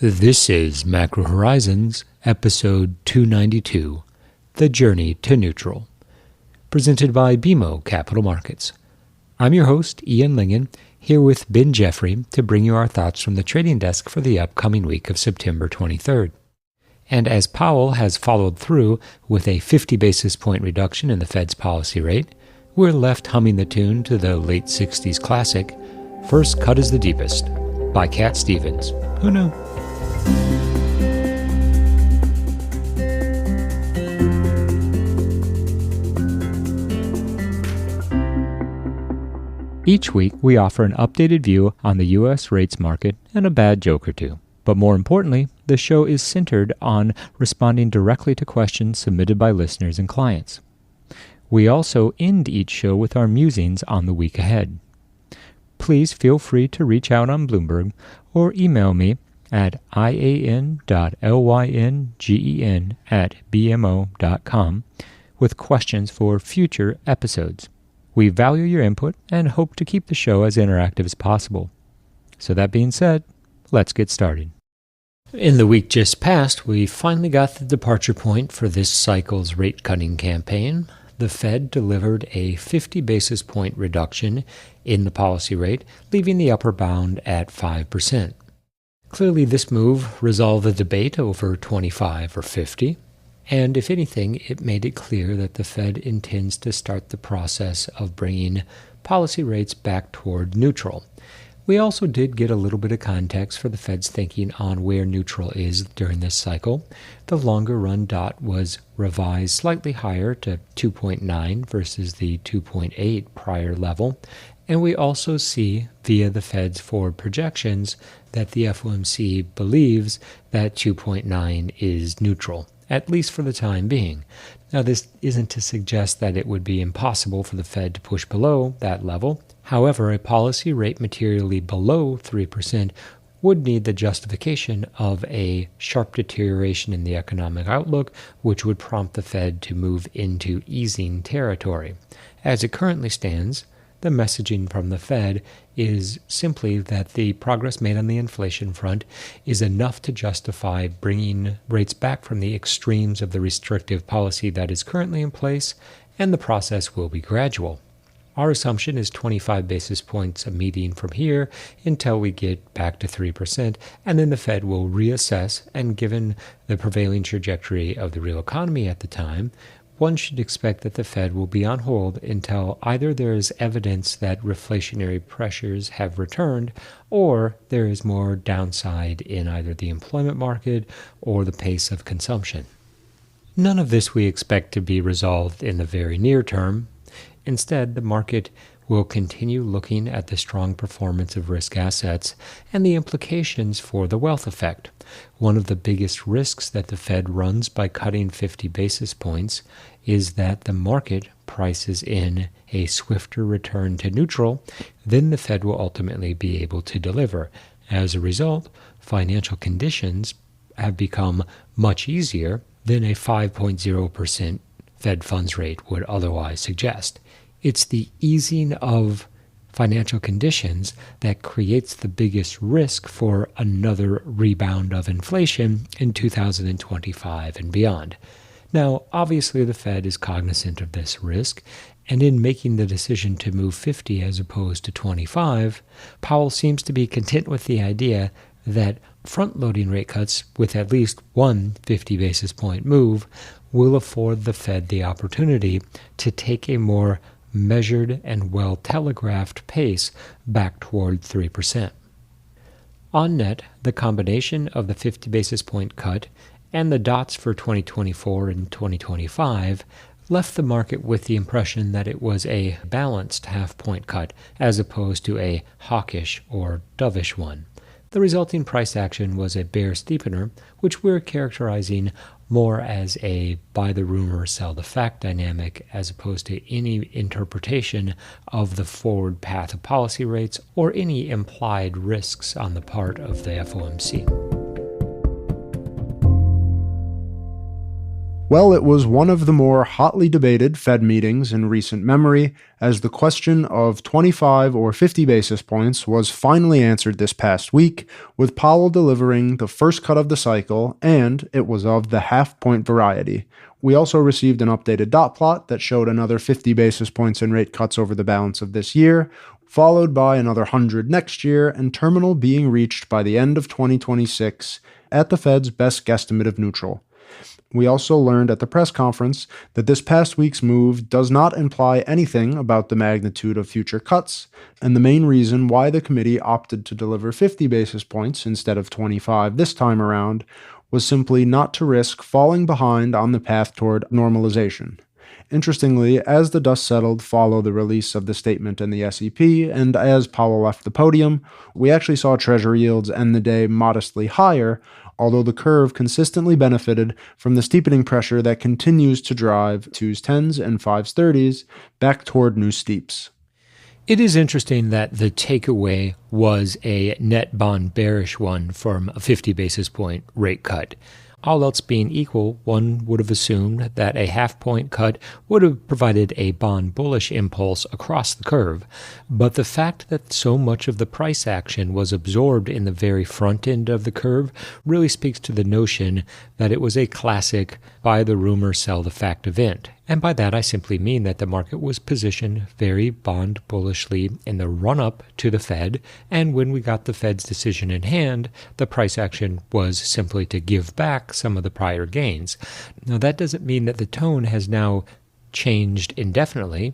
This is Macro Horizons, episode 292, The Journey to Neutral, presented by BMO Capital Markets. I'm your host, Ian Lyngen, here with Ben Jeffery to bring you our thoughts from the trading desk for the upcoming week of September 23rd. And as Powell has followed through with a 50 basis point reduction in the Fed's policy rate, we're left humming the tune to the late 60s classic, First Cut is the Deepest, by Cat Stevens. Who knew? Each week, we offer an updated view on the U.S. rates market and a bad joke or two. But more importantly, the show is centered on responding directly to questions submitted by listeners and clients. We also end each show with our musings on the week ahead. Please feel free to reach out on Bloomberg or email me at ian.lyngen@bmo.com with questions for future episodes. We value your input and hope to keep the show as interactive as possible. So that being said, let's get started. In the week just past, we finally got the departure point for this cycle's rate-cutting campaign. The Fed delivered a 50 basis point reduction in the policy rate, leaving the upper bound at 5%. Clearly, this move resolved the debate over 25 or 50, and if anything, it made it clear that the Fed intends to start the process of bringing policy rates back toward neutral. We also did get a little bit of context for the Fed's thinking on where neutral is during this cycle. The longer run dot was revised slightly higher to 2.9 versus the 2.8 prior level. And we also see via the Fed's forward projections that the FOMC believes that 2.9 is neutral, at least for the time being. Now, this isn't to suggest that it would be impossible for the Fed to push below that level. However, a policy rate materially below 3% would need the justification of a sharp deterioration in the economic outlook, which would prompt the Fed to move into easing territory. As it currently stands, the messaging from the Fed is simply that the progress made on the inflation front is enough to justify bringing rates back from the extremes of the restrictive policy that is currently in place, and the process will be gradual. Our assumption is 25 basis points a meeting from here until we get back to 3%, and then the Fed will reassess, and given the prevailing trajectory of the real economy at the time, one should expect that the Fed will be on hold until either there is evidence that reflationary pressures have returned, or there is more downside in either the employment market or the pace of consumption. None of this we expect to be resolved in the very near term. Instead, the market will continue looking at the strong performance of risk assets and the implications for the wealth effect. One of the biggest risks that the Fed runs by cutting 50 basis points is that the market prices in a swifter return to neutral than the Fed will ultimately be able to deliver. As a result, financial conditions have become much easier than a 5.0% Fed funds rate would otherwise suggest. It's the easing of financial conditions that creates the biggest risk for another rebound of inflation in 2025 and beyond. Now, obviously, the Fed is cognizant of this risk, and in making the decision to move 50 as opposed to 25, Powell seems to be content with the idea that front-loading rate cuts with at least one 50 basis point move will afford the Fed the opportunity to take a more measured and well-telegraphed pace back toward 3%. On net, the combination of the 50 basis point cut and the dots for 2024 and 2025 left the market with the impression that it was a balanced half-point cut as opposed to a hawkish or dovish one. The resulting price action was a bear steepener, which we're characterizing more as a buy the rumor, sell the fact dynamic as opposed to any interpretation of the forward path of policy rates or any implied risks on the part of the FOMC. Well, it was one of the more hotly debated Fed meetings in recent memory, as the question of 25 or 50 basis points was finally answered this past week, with Powell delivering the first cut of the cycle, and it was of the half-point variety. We also received an updated dot plot that showed another 50 basis points in rate cuts over the balance of this year, followed by another 100 next year, and terminal being reached by the end of 2026 at the Fed's best guesstimate of neutral. We also learned at the press conference that this past week's move does not imply anything about the magnitude of future cuts, and the main reason why the committee opted to deliver 50 basis points instead of 25 this time around was simply not to risk falling behind on the path toward normalization. Interestingly, as the dust settled following the release of the statement in the SEP, and as Powell left the podium, we actually saw Treasury yields end the day modestly higher, although the curve consistently benefited from the steepening pressure that continues to drive 2s 10s and 5s 30s back toward new steeps. It is interesting that the takeaway was a net bond bearish one from a 50 basis point rate cut. All else being equal, one would have assumed that a half-point cut would have provided a bond bullish impulse across the curve, but the fact that so much of the price action was absorbed in the very front end of the curve really speaks to the notion that it was a classic buy the rumor, sell the fact event. And by that I simply mean that the market was positioned very bond bullishly in the run-up to the Fed, and when we got the Fed's decision in hand, the price action was simply to give back some of the prior gains. Now that doesn't mean that the tone has now changed indefinitely,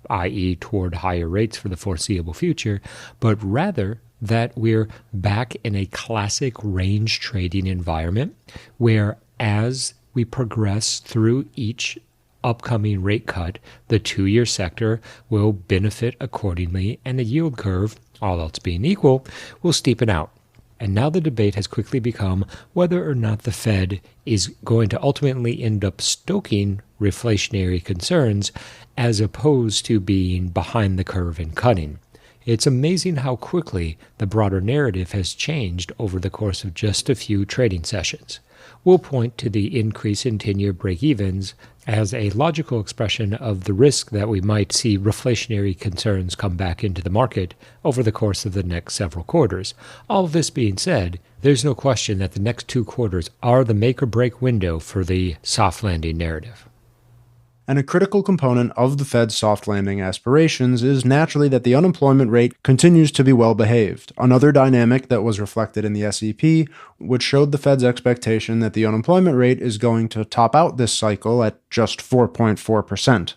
i.e. toward higher rates for the foreseeable future, but rather that we're back in a classic range trading environment where as we progress through each upcoming rate cut, the 2-year sector will benefit accordingly, and the yield curve, all else being equal, will steepen out. And now the debate has quickly become whether or not the Fed is going to ultimately end up stoking reflationary concerns as opposed to being behind the curve and cutting. It's amazing how quickly the broader narrative has changed over the course of just a few trading sessions. We'll point to the increase in 10-year break-evens as a logical expression of the risk that we might see reflationary concerns come back into the market over the course of the next several quarters. All of this being said, there's no question that the next 2 quarters are the make-or-break window for the soft landing narrative. And a critical component of the Fed's soft landing aspirations is naturally that the unemployment rate continues to be well behaved. Another dynamic that was reflected in the SEP, which showed the Fed's expectation that the unemployment rate is going to top out this cycle at just 4.4%.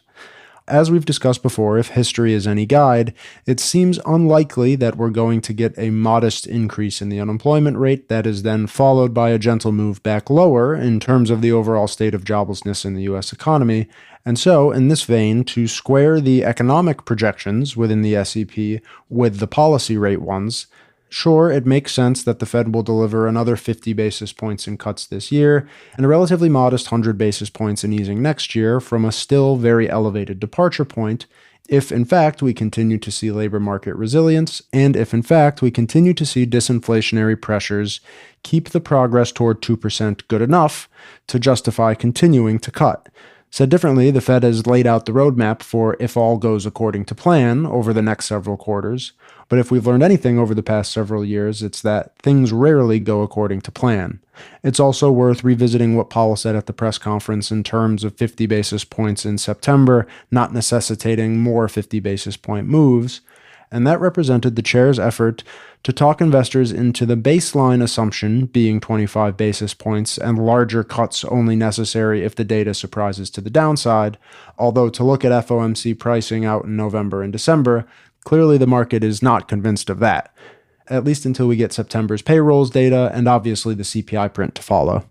As we've discussed before, if history is any guide, it seems unlikely that we're going to get a modest increase in the unemployment rate that is then followed by a gentle move back lower in terms of the overall state of joblessness in the U.S. economy. And so, in this vein, to square the economic projections within the SEP with the policy rate ones, sure, it makes sense that the Fed will deliver another 50 basis points in cuts this year, and a relatively modest 100 basis points in easing next year from a still very elevated departure point, if in fact we continue to see labor market resilience, and if in fact we continue to see disinflationary pressures keep the progress toward 2% good enough to justify continuing to cut. Said differently, the Fed has laid out the roadmap for if all goes according to plan over the next several quarters, but if we've learned anything over the past several years, it's that things rarely go according to plan. It's also worth revisiting what Powell said at the press conference in terms of 50 basis points in September, not necessitating more 50 basis point moves, and that represented the chair's effort to talk investors into the baseline assumption being 25 basis points and larger cuts only necessary if the data surprises to the downside, although to look at FOMC pricing out in November and December, clearly the market is not convinced of that, at least until we get September's payrolls data and obviously the CPI print to follow.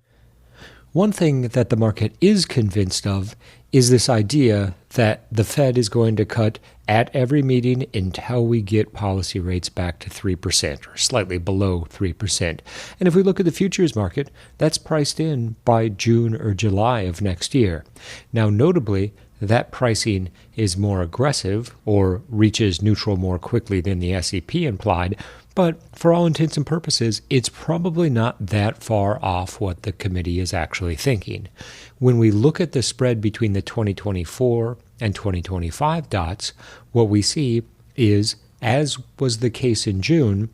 One thing that the market is convinced of is this idea that the Fed is going to cut at every meeting until we get policy rates back to 3% or slightly below 3%. And if we look at the futures market, that's priced in by June or July of next year. Now, notably, that pricing is more aggressive or reaches neutral more quickly than the SEP implied, But for all intents and purposes, it's probably not that far off what the committee is actually thinking. When we look at the spread between the 2024 and 2025 dots, what we see is, as was the case in June,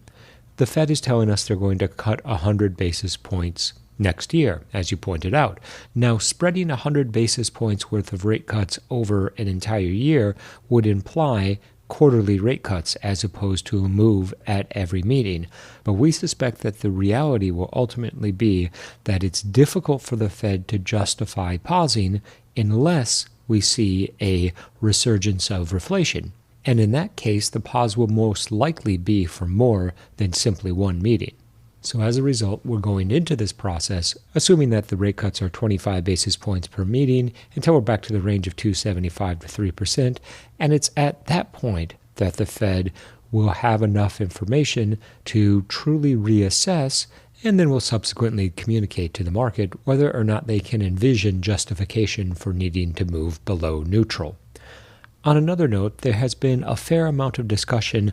the Fed is telling us they're going to cut 100 basis points next year, as you pointed out. Now, spreading 100 basis points worth of rate cuts over an entire year would imply quarterly rate cuts as opposed to a move at every meeting. But we suspect that the reality will ultimately be that it's difficult for the Fed to justify pausing unless we see a resurgence of reflation. And in that case, the pause will most likely be for more than simply one meeting. So as a result, we're going into this process assuming that the rate cuts are 25 basis points per meeting until we're back to the range of 2.75 to 3%, and it's at that point that the Fed will have enough information to truly reassess, and then will subsequently communicate to the market whether or not they can envision justification for needing to move below neutral. On another note, there has been a fair amount of discussion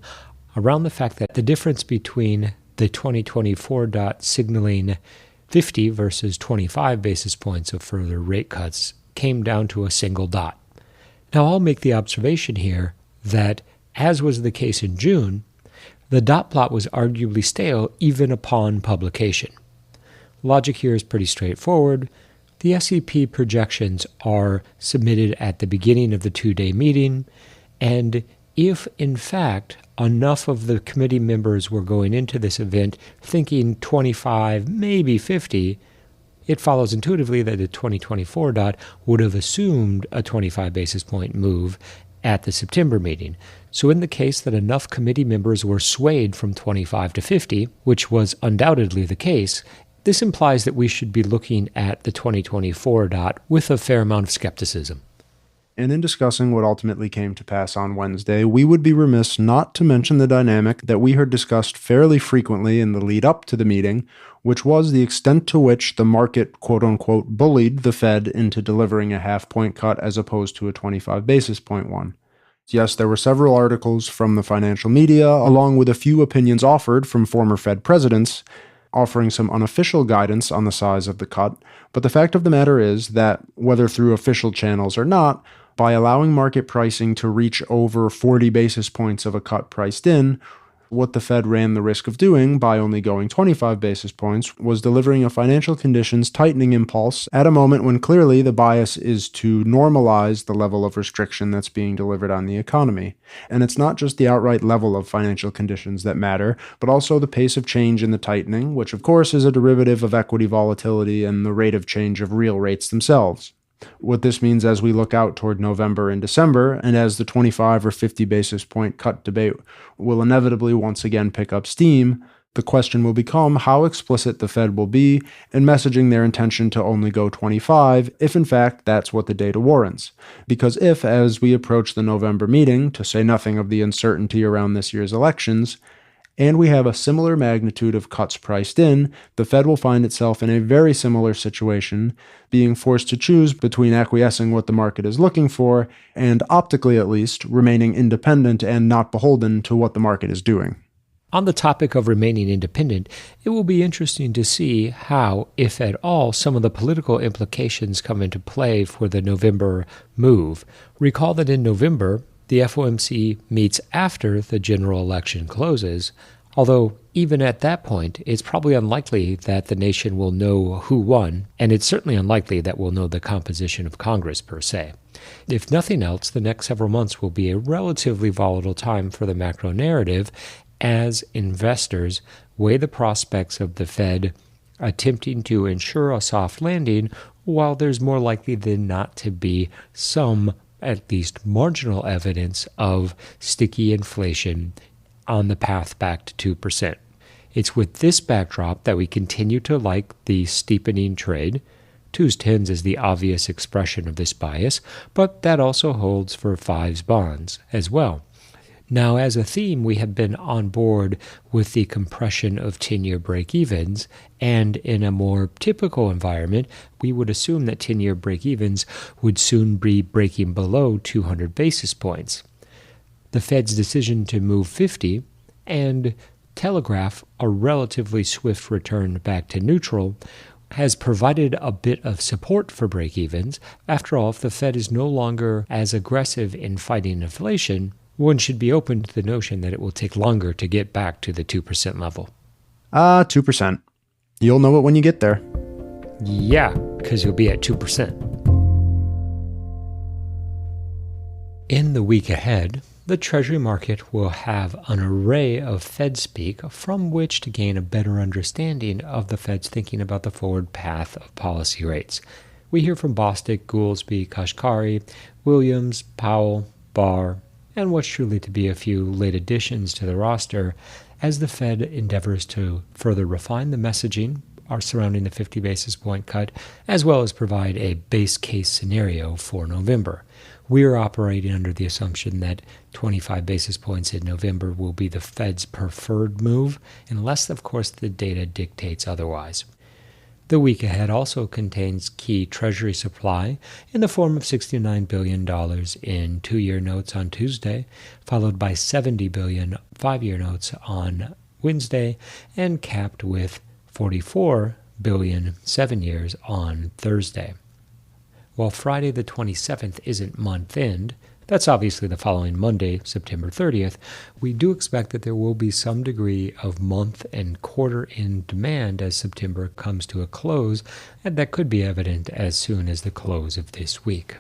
around the fact that the difference between the 2024 dot signaling 50 versus 25 basis points of further rate cuts came down to a single dot. Now, I'll make the observation here that, as was the case in June, the dot plot was arguably stale even upon publication. Logic here is pretty straightforward. The SEP projections are submitted at the beginning of the two-day meeting, and if, in fact, enough of the committee members were going into this event thinking 25, maybe 50, it follows intuitively that the 2024 dot would have assumed a 25 basis point move at the September meeting. So in the case that enough committee members were swayed from 25 to 50, which was undoubtedly the case, this implies that we should be looking at the 2024 dot with a fair amount of skepticism. And in discussing what ultimately came to pass on Wednesday, we would be remiss not to mention the dynamic that we heard discussed fairly frequently in the lead up to the meeting, which was the extent to which the market quote-unquote bullied the Fed into delivering a half-point cut as opposed to a 25 basis point one. Yes, there were several articles from the financial media, along with a few opinions offered from former Fed presidents, offering some unofficial guidance on the size of the cut, but the fact of the matter is that, whether through official channels or not, by allowing market pricing to reach over 40 basis points of a cut priced in, what the Fed ran the risk of doing by only going 25 basis points was delivering a financial conditions tightening impulse at a moment when clearly the bias is to normalize the level of restriction that's being delivered on the economy. And it's not just the outright level of financial conditions that matter, but also the pace of change in the tightening, which of course is a derivative of equity volatility and the rate of change of real rates themselves. What this means as we look out toward November and December, and as the 25 or 50 basis point cut debate will inevitably once again pick up steam, the question will become how explicit the Fed will be in messaging their intention to only go 25, if in fact that's what the data warrants. Because if, as we approach the November meeting, to say nothing of the uncertainty around this year's elections, and we have a similar magnitude of cuts priced in, the Fed will find itself in a very similar situation, being forced to choose between acquiescing what the market is looking for and, optically at least, remaining independent and not beholden to what the market is doing. On the topic of remaining independent, it will be interesting to see how, if at all, some of the political implications come into play for the November move. Recall that in November, the FOMC meets after the general election closes, although even at that point, it's probably unlikely that the nation will know who won, and it's certainly unlikely that we'll know the composition of Congress per se. If nothing else, the next several months will be a relatively volatile time for the macro narrative as investors weigh the prospects of the Fed attempting to ensure a soft landing, while there's more likely than not to be some at least marginal evidence of sticky inflation on the path back to 2%. It's with this backdrop that we continue to like the steepening trade. 2s 10s is the obvious expression of this bias, but that also holds for 5s bonds as well. Now, as a theme, we have been on board with the compression of 10-year break-evens, and in a more typical environment, we would assume that 10-year break-evens would soon be breaking below 200 basis points. The Fed's decision to move 50 and telegraph a relatively swift return back to neutral has provided a bit of support for break-evens. After all, if the Fed is no longer as aggressive in fighting inflation, one should be open to the notion that it will take longer to get back to the 2% level. 2%. You'll know it when you get there. Yeah, because you'll be at 2%. In the week ahead, the Treasury market will have an array of Fed speak from which to gain a better understanding of the Fed's thinking about the forward path of policy rates. We hear from Bostic, Goolsbee, Kashkari, Williams, Powell, Barr, and what's truly to be a few late additions to the roster as the Fed endeavors to further refine the messaging surrounding the 50 basis point cut, as well as provide a base case scenario for November. We are operating under the assumption that 25 basis points in November will be the Fed's preferred move, unless, of course, the data dictates otherwise. The week ahead also contains key Treasury supply in the form of $69 billion in 2-year notes on Tuesday, followed by $70 billion 5-year notes on Wednesday, and capped with $44 billion 7 years on Thursday. While Friday the 27th isn't month-end, that's obviously the following Monday, September 30th, we do expect that there will be some degree of month and quarter-end demand as September comes to a close, and that could be evident as soon as the close of this week.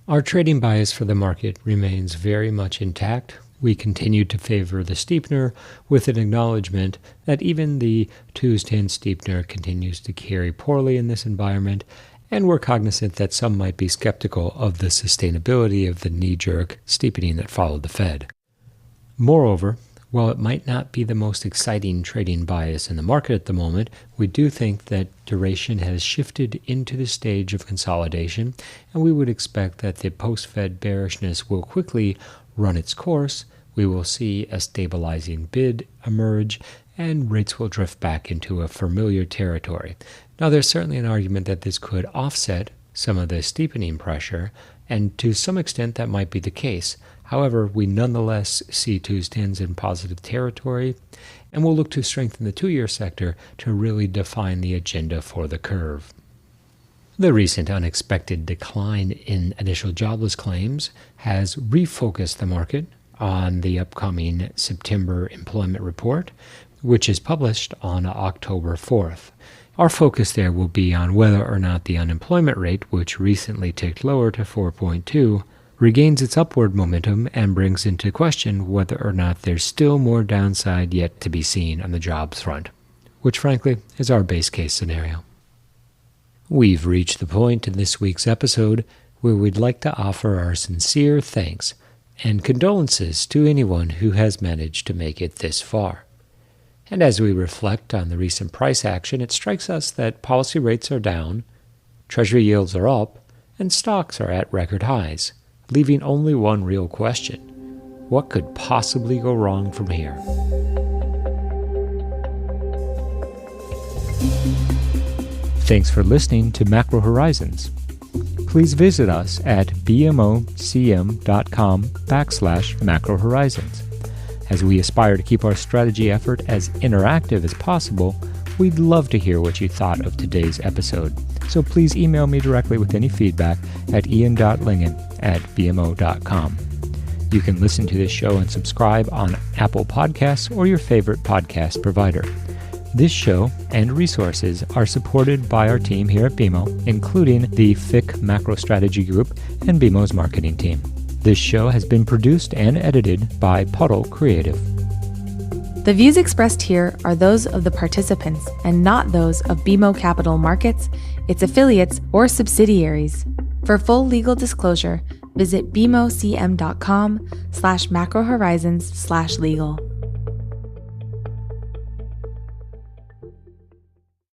Our trading bias for the market remains very much intact. We continue to favor the steepener with an acknowledgement that even the 2's10 steepener continues to carry poorly in this environment, and we're cognizant that some might be skeptical of the sustainability of the knee-jerk steepening that followed the Fed. Moreover, while it might not be the most exciting trading bias in the market at the moment, we do think that duration has shifted into the stage of consolidation, and we would expect that the post-Fed bearishness will quickly run its course. We will see a stabilizing bid emerge, and rates will drift back into a familiar territory. Now, there's certainly an argument that this could offset some of the steepening pressure, and to some extent that might be the case. However, we nonetheless see 2's10s in positive territory, and we'll look to strengthen the 2-year sector to really define the agenda for the curve. The recent unexpected decline in initial jobless claims has refocused the market on the upcoming September employment report, which is published on October 4th. Our focus there will be on whether or not the unemployment rate, which recently ticked lower to 4.2, regains its upward momentum and brings into question whether or not there's still more downside yet to be seen on the jobs front, which frankly is our base case scenario. We've reached the point in this week's episode where we'd like to offer our sincere thanks and condolences to anyone who has managed to make it this far. And as we reflect on the recent price action, it strikes us that policy rates are down, Treasury yields are up, and stocks are at record highs, leaving only one real question: what could possibly go wrong from here? Thanks for listening to Macro Horizons. Please visit us at bmocm.com/Macro Horizons. As we aspire to keep our strategy effort as interactive as possible, we'd love to hear what you thought of today's episode. So please email me directly with any feedback at ian.lyngen@bmo.com. You can listen to this show and subscribe on Apple Podcasts or your favorite podcast provider. This show and resources are supported by our team here at BMO, including the FIC Macro Strategy Group and BMO's marketing team. This show has been produced and edited by Puddle Creative. The views expressed here are those of the participants and not those of BMO Capital Markets, its affiliates, or subsidiaries. For full legal disclosure, visit bmocm.com/macrohorizons/legal.